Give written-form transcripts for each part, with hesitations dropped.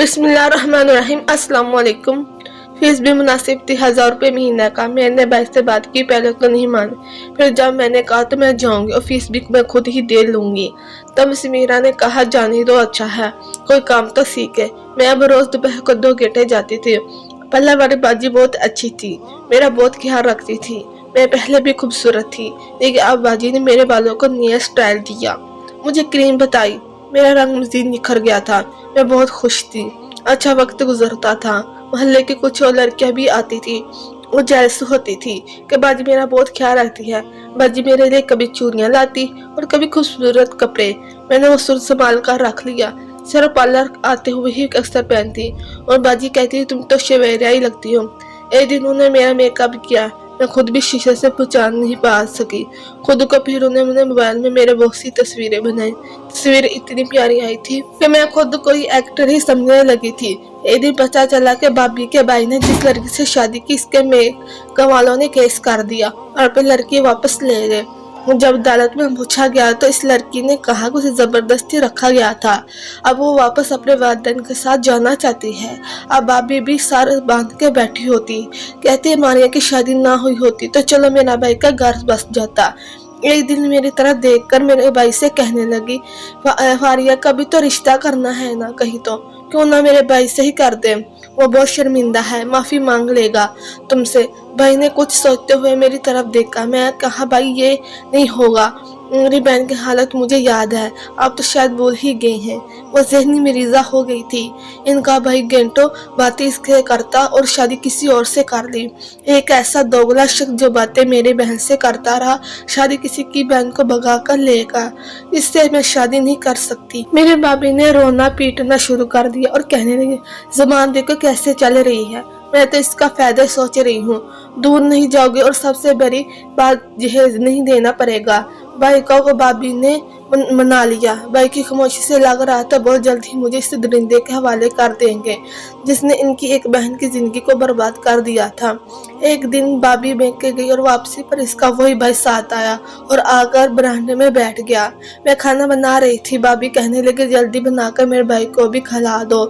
बिस्मिल्लाहिर्रहमानिर्रहीम। अस्सलाम वालेकुम। फीस भी मुनासिब थी, 1000 रुपये महीने का। मैंने भाई से बात की, पहले तो नहीं माने, फिर जब मैंने कहा तो मैं जाऊंगी और फीस भी मैं खुद ही दे लूंगी। तब समीरा ने कहा जाने दो, अच्छा है, कोई काम तो सीखे। मैं अब रोज दोपहर को 2 घंटे जाती थी। पहले वाली बाजी बहुत अच्छी थी, मेरा बहुत ख्याल रखती थी। मैं पहले भी खूबसूरत थी, लेकिन अब बाजी ने मेरे बालों को नया स्टाइल दिया, मुझे क्रीम बताई, मेरा रंग मजीद निखर गया था। मैं बहुत खुश थी। अच्छा वक्त गुजरता था। मोहल्ले की कुछ और लड़कियां भी आती थी। वो जेलस होती थी कि बाजी मेरा बहुत ख्याल रखती है। बाजी मेरे लिए कभी चूड़ियां लाती और कभी खूबसूरत कपड़े। मैंने वो सूट संभाल कर रख लिया। सिर्फ पार्लर आते हुए ही अक्सर पहनती और बाजी कहती तुम तो शवेरिया ही लगती हो। एक दिन उन्होंने मेरा मेकअप किया, मैं खुद भी शीशे से पहचान नहीं पा सकी खुद को। फिर उन्होंने मोबाइल में मेरे बहुत सी तस्वीरें बनाई। तस्वीरें इतनी प्यारी आई थी कि मैं खुद कोई एक्टर ही समझने लगी थी। एक दिन पता चला कि भाभी के भाई ने जिस लड़की से शादी की, इसके मेकअप वालों ने केस कर दिया और फिर लड़की वापस ले गए। जब अदालत में पूछा गया तो इस लड़की ने कहा कि उसे जबरदस्ती रखा गया था। अब वो वापस अपने वालिदैन के साथ जाना चाहती है। अब भाभी भी सार बांध के बैठी होती, कहती है मारिया की शादी ना हुई होती तो चलो मेरा भाई का घर बस जाता। एक दिन मेरी तरफ देखकर मेरे भाई से कहने लगी, फारिया का भी तो रिश्ता करना है ना, कहीं तो क्यों ना मेरे भाई से ही कर दे, वो बहुत शर्मिंदा है, माफी मांग लेगा तुमसे। भाई ने कुछ सोचते हुए मेरी तरफ देखा। मैं कहा भाई ये नहीं होगा, मेरी बहन की हालत मुझे याद है, आप तो शायद भूल ही गए हैं। वो जहनी मरीजा हो गई थी। इनका भाई घंटों बातें इसके करता और शादी किसी और से कर ली। एक ऐसा दोगला शख्स जो बातें मेरी बहन से करता रहा, शादी किसी की बहन को भगा कर लेगा, इससे मैं शादी नहीं कर सकती। मेरे भाभी ने रोना पीटना शुरू कर दिया और कहने लगे ज़बान देखो कैसे चल रही है, मैं तो इसका फायदा सोच रही हूँ। दूर नहीं जाओगे और सबसे बड़ी बात जहेज नहीं देना पड़ेगा। भाई को भाभी ने मना लिया। भाई की खामोशी से लग रहा था बहुत जल्द ही मुझे इस दरिंदे के हवाले कर देंगे जिसने इनकी एक बहन की जिंदगी को बर्बाद कर दिया था। एक दिन भाभी बैंक के गई और वापसी पर इसका वही भाई साथ आया और आकर बरामदे में बैठ गया। मैं खाना बना रही थी, भाभी कहने लगे जल्दी बनाकर मेरे भाई को भी खिला दो,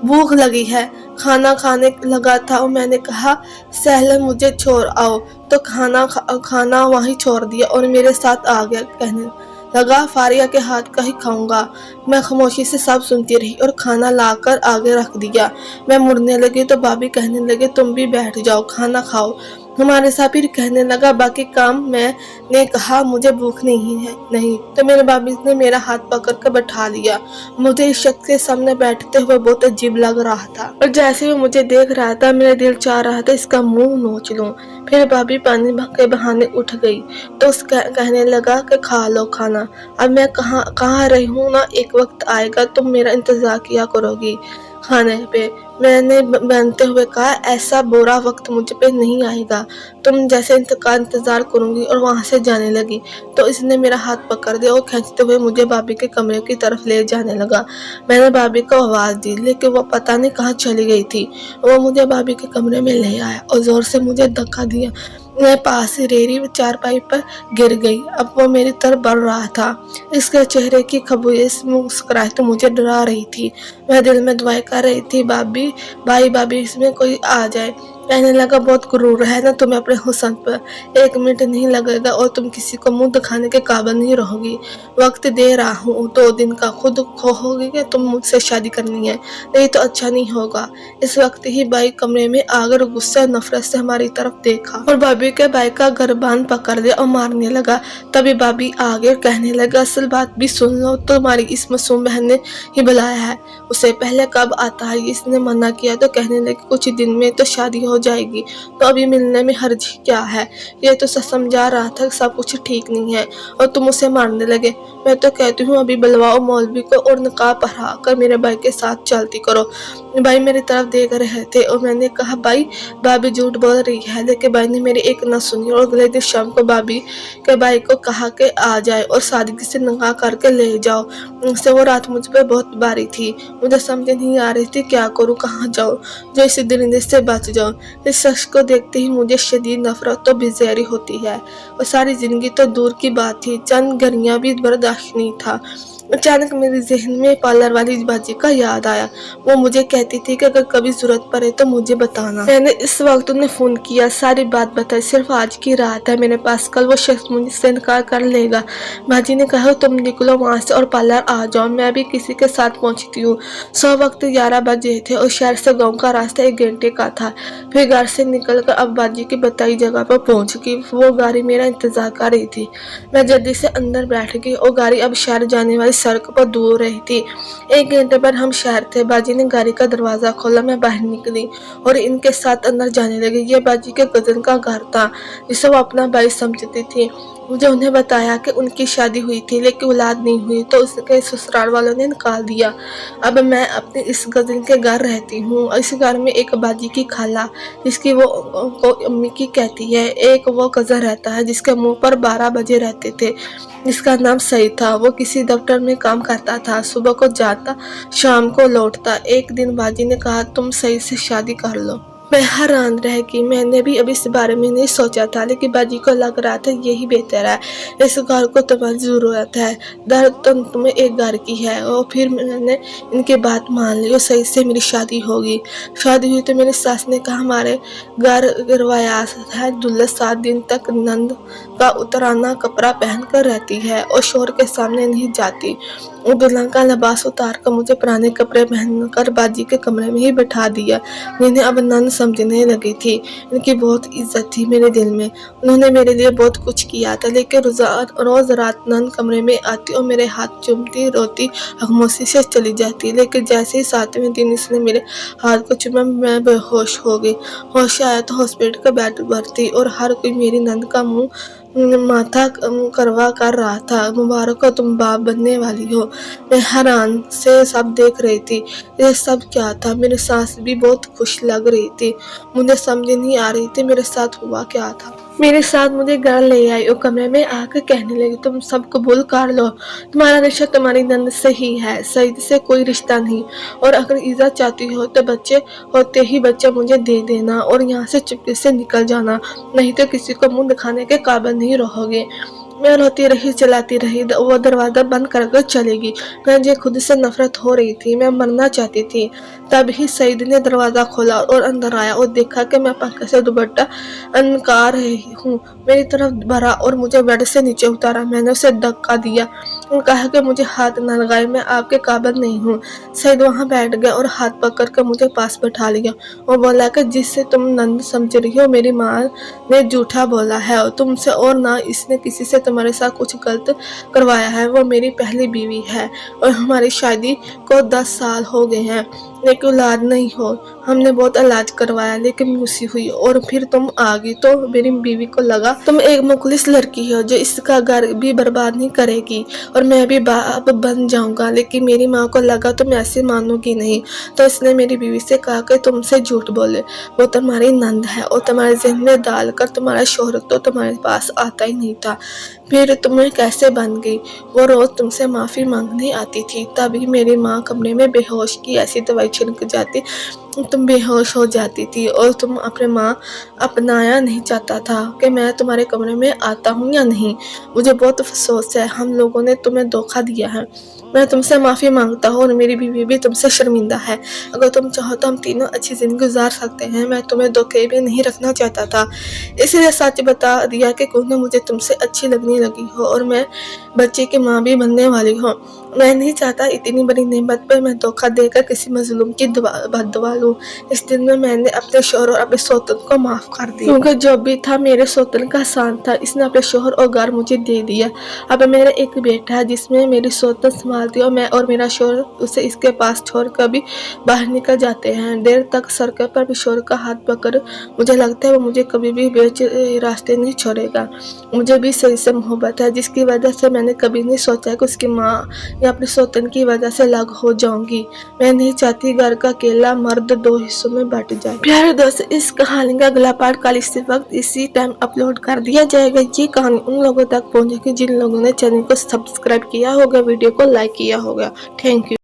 भूख लगी है। खाना खाने लगा था और मैंने कहा सहलन मुझे छोड़ आओ, तो खाना वहीं छोड़ दिया और मेरे साथ आ गया। कहने लगा फारिया के हाथ का ही खाऊंगा। मैं खामोशी से सब सुनती रही और खाना लाकर आगे रख दिया। मैं मुड़ने लगी तो भाभी कहने लगे तुम भी बैठ जाओ, खाना खाओ हमारे साथ। फिर कहने लगा बाकी काम। मैंने कहा मुझे भूख नहीं तो मेरे भाभी ने मेरा हाथ पकड़ कर बैठा लिया। मुझे इस शख्स के सामने बैठते हुए बहुत अजीब लग रहा था और जैसे वो मुझे देख रहा था मेरा दिल चाह रहा था इसका मुंह नोच लूं। फिर भाभी पानी के बहाने उठ गई तो कहने लगा कि खा लो खाना, अब मैं कहाँ रही हूँ ना, एक वक्त आएगा तुम मेरा इंतजार किया करोगी खाने पे। मैंने बनते हुए कहा ऐसा बुरा वक्त मुझ पे नहीं आएगा, तुम जैसे इंतजार करूंगी और वहां से जाने लगी तो इसने मेरा हाथ पकड़ दिया और खींचते हुए मुझे भाभी के कमरे की तरफ ले जाने लगा। मैंने भाभी को आवाज दी लेकिन वो पता नहीं कहाँ चली गई थी। वो मुझे भाभी के कमरे में ले आया और जोर से मुझे धक्का दिया। मैं पास ही रेरी चारपाई पर गिर गई। अब वो मेरी तरफ बढ़ रहा था। इसके चेहरे की खबूस मुस्कुराहट मुझे डरा रही थी। मैं दिल में दुआएं कर रही थी भाभी इसमें कोई आ जाए। कहने लगा बहुत गुरूर है ना तुम्हें अपने हुस्न पर, 1 मिनट नहीं लगेगा और तुम किसी को मुंह दिखाने के काबिल नहीं रहोगी। वक्त दे रहा हूँ 2 दिन का, खुद खोहोगे कि तुम मुझसे शादी करनी है, नहीं तो अच्छा नहीं होगा। इस वक्त ही भाई कमरे में आकर गुस्सा नफरत से हमारी तरफ देखा और भाभी के भाई का गर्बान पकड़ दिया और मारने लगा। तभी भाभी आगे कहने लगा असल बात भी सुन लो, तुम्हारी इस मासूम बहन ने ही बुलाया है, उसे पहले कब आता है। इसने मना किया तो कहने लगे कुछ दिन में तो शादी हो जाएगी तो अभी मिलने में हर्ज क्या है। ये तो समझा रहा था कि सब कुछ ठीक नहीं है और तुम उसे मारने लगे। मैं तो कहती हूँ अभी बुलवाओ मौलवी को और निकाह पढ़ा कर मेरे भाई के साथ चलती करो। भाई मेरी तरफ देख रहे थे और मैंने कहा भाभी झूठ बोल रही है, लेकिन भाई ने मेरी एक न सुनी और अगले दिन शाम को भाभी के भाई को कहा कि आ जाए और सादगी से निकाह करके ले जाओ। उससे वो रात मुझ पर बहुत भारी थी, मुझे समझ नहीं आ रही थी क्या करूँ, कहाँ जाऊँ जो इस दरिंदे से बच जाऊँ। इस शख्स को देखते ही मुझे शदीद नफरत तो बेज़ारी होती है और सारी जिंदगी तो दूर की बात थी, चंद घड़ियां भी बर्दाश्त नहीं था। अचानक मेरे जहन में पार्लर वाली बाजी का याद आया। वो मुझे कहती थी कि अगर कभी जरूरत पड़े तो मुझे बताना। मैंने इस वक्त उन्हें फोन किया, सारी बात बताई। सिर्फ आज की रात है मेरे पास, कल वो शख्स मुझसे इनकार कर लेगा। बाजी ने कहा तुम निकलो वहां से और पार्लर आ जाओ, मैं भी किसी के साथ पहुंचती हूँ। वक्त 11 बजे थे और शहर से गाँव का रास्ता 1 घंटे का था। फिर घर से निकलकर अब बाजी की बताई जगह पर पहुंच गई। वो गाड़ी मेरा इंतजार कर रही थी। मैं जल्दी से अंदर बैठ गई और गाड़ी अब शहर जाने वाली सड़क पर दूर रही थी। 1 घंटे बाद हम शहर थे। बाजी ने गाड़ी का दरवाजा खोला, मैं बाहर निकली और इनके साथ अंदर जाने लगी। ये बाजी के कजन का घर था जिसे वो अपना भाई समझती थी। मुझे उन्हें बताया कि उनकी शादी हुई थी लेकिन औलाद नहीं हुई तो उसके ससुराल वालों ने निकाल दिया। अब मैं अपने इस कजन के घर रहती हूँ। इस घर में एक बाजी की खाला जिसकी वो को अम्मी की कहती है, एक वो कजन रहता है जिसके मुंह पर 12 बजे रहते थे, जिसका नाम सईद था। वो किसी दफ्तर में काम करता था, सुबह को जाता शाम को लौटता। एक दिन बाजी ने कहा तुम सईद से शादी कर लो। मैं हैरान रह गई। मैंने भी अब इस बारे में नहीं सोचा था लेकिन बाजी को लग रहा था यही बेहतर है। इस घर को तुम्हारी जरूरत है, दर्द तो तुम्हें एक घर की है। और फिर मैंने इनकी बात मान ली और सही से मेरी शादी होगी। शादी हुई तो मेरी सास ने कहा हमारे घर रवायात है, दुल्हन 7 दिन तक नंद का उतराना कपड़ा पहन कर रहती है और शोहर के सामने नहीं जाती। दुल्हन का लिबास उतार कर मुझे पुराने कपड़े पहनकर बाजी के कमरे में ही बैठा दिया। मैंने अब नंद समझने लगी थी। इनकी बहुत इज्जत थी मेरे दिल में। उन्होंने मेरे लिए बहुत कुछ किया था लेकिन रोज रात नंद कमरे में आती और मेरे हाथ चूमती, रोती, खामोशी से चली जाती। लेकिन जैसे ही 7वें दिन इसने मेरे हाथ को चूमा मैं बेहोश हो गई। होश आया तो हॉस्पिटल का बेड पर थी और हर कोई मेरी नंद का मुंह माथा करवा कर रहा था। मुबारक हो तुम बाप बनने वाली हो। मैं हैरान से सब देख रही थी। ये सब क्या था? मेरी सास भी बहुत खुश लग रही थी। मुझे समझ नहीं आ रही थी मेरे साथ हुआ क्या था। मेरे साथ मुझे घर ले आई और कमरे में आकर कहने लगी तुम सब कबूल कर लो, तुम्हारा रिश्ता तुम्हारी नंद से ही है, सईद से कोई रिश्ता नहीं। और अगर इज्जत चाहती हो तो बच्चे होते ही बच्चा मुझे दे देना और यहाँ से चुपके से निकल जाना, नहीं तो किसी को मुंह दिखाने के काबिल नहीं रहोगे। मैं रोती रही, चलाती रही। वो दरवाजा बंद कर चलेगी। मुझे खुद से नफरत हो रही थी, मैं मरना चाहती थी। तभी सईद ने दरवाजा खोला और अंदर आया और देखा कि मैं पंखे से दुपट्टा अनकार रही हूँ। मेरी तरफ भरा और मुझे बेड से नीचे उतारा। मैंने उसे धक्का दिया और कहा कि मुझे हाथ न लगाए, मैं आपके काबिल नहीं हूँ। सईद वहाँ बैठ गया और हाथ पकड़ कर मुझे पास बैठा लिया और बोला कि जिससे तुम नंद समझ रही हो मेरी माँ ने झूठा बोला है और तुमसे, और ना इसने किसी से तुम्हारे साथ कुछ गलत करवाया है। वो मेरी पहली बीवी है और हमारी शादी को 10 साल हो गए हैं लेकिन औलाद नहीं हो। हमने बहुत इलाज करवाया लेकिन मुसी हुई और फिर तुम आ गई तो मेरी बीवी को लगा तुम एक मुखलिस लड़की हो जो इसका घर भी बर्बाद नहीं करेगी और मैं भी बाप बन जाऊंगा। लेकिन मेरी माँ को लगा तुम ऐसे मानोगी नहीं तो इसने मेरी बीवी से कहा कि तुमसे झूठ बोले, वो तुम्हारी नंद है और तुम्हारे जहन में डालकर तुम्हारा शोहर तो तुम्हारे पास आता ही नहीं था। फिर तुम्हें कैसे बन गई? वो रोज तुमसे माफी मांगने आती थी। तभी मेरी माँ कमरे में बेहोश की ऐसी दवाई छिड़क जाती, तुम बेहोश हो जाती थी और तुम अपने माँ अपनाया नहीं चाहता था कि मैं तुम्हारे कमरे में आता हूँ या नहीं। मुझे बहुत अफसोस है, हम लोगों ने तुम्हें धोखा दिया है। मैं तुमसे माफ़ी मांगता हूँ और मेरी बीवी भी तुमसे शर्मिंदा है। अगर तुम चाहो तो हम तीनों अच्छी ज़िंदगी गुजार सकते हैं। मैं तुम्हें धोखे में नहीं रखना चाहता था, इसलिए सच बता दिया कि क्यों मुझे तुमसे अच्छी लगने लगी हो और मैं बच्चे की माँ भी बनने वाली हूँ। मैं नहीं चाहता इतनी बड़ी नेमत पर मैं धोखा देकर किसी मजलूम की बददुआ लूं। इस दिन में मैंने अपने शोहर और अपने सौतन को माफ़ कर दिया क्योंकि जो भी था मेरे सौतन का शान था। इसने अपने शोहर और घर मुझे दे दिया। अब मेरा एक बेटा है जिसमें मेरी सौतन संभालती और मैं और मेरा शोहर उसे इसके पास छोड़ कर भी बाहर निकल जाते हैं। देर तक सड़क पर भी शोहर का हाथ पकड़, मुझे लगता है वो मुझे कभी भी बेच रास्ते नहीं छोड़ेगा। मुझे भी सही से मोहब्बत है जिसकी वजह से मैंने कभी नहीं सोचा कि उसकी माँ या अपने सौतन की वजह से अलग हो जाऊंगी। मैं नहीं चाहती घर का अकेला मर्द 2 हिस्सों में बट जाए। प्यारे दोस्त, इस कहानी का अगला पार्ट कल इसी वक्त इसी टाइम अपलोड कर दिया जाएगा। ये कहानी उन लोगों तक पहुंचेगी जिन लोगों ने चैनल को सब्सक्राइब किया होगा, वीडियो को लाइक किया होगा। Thank you.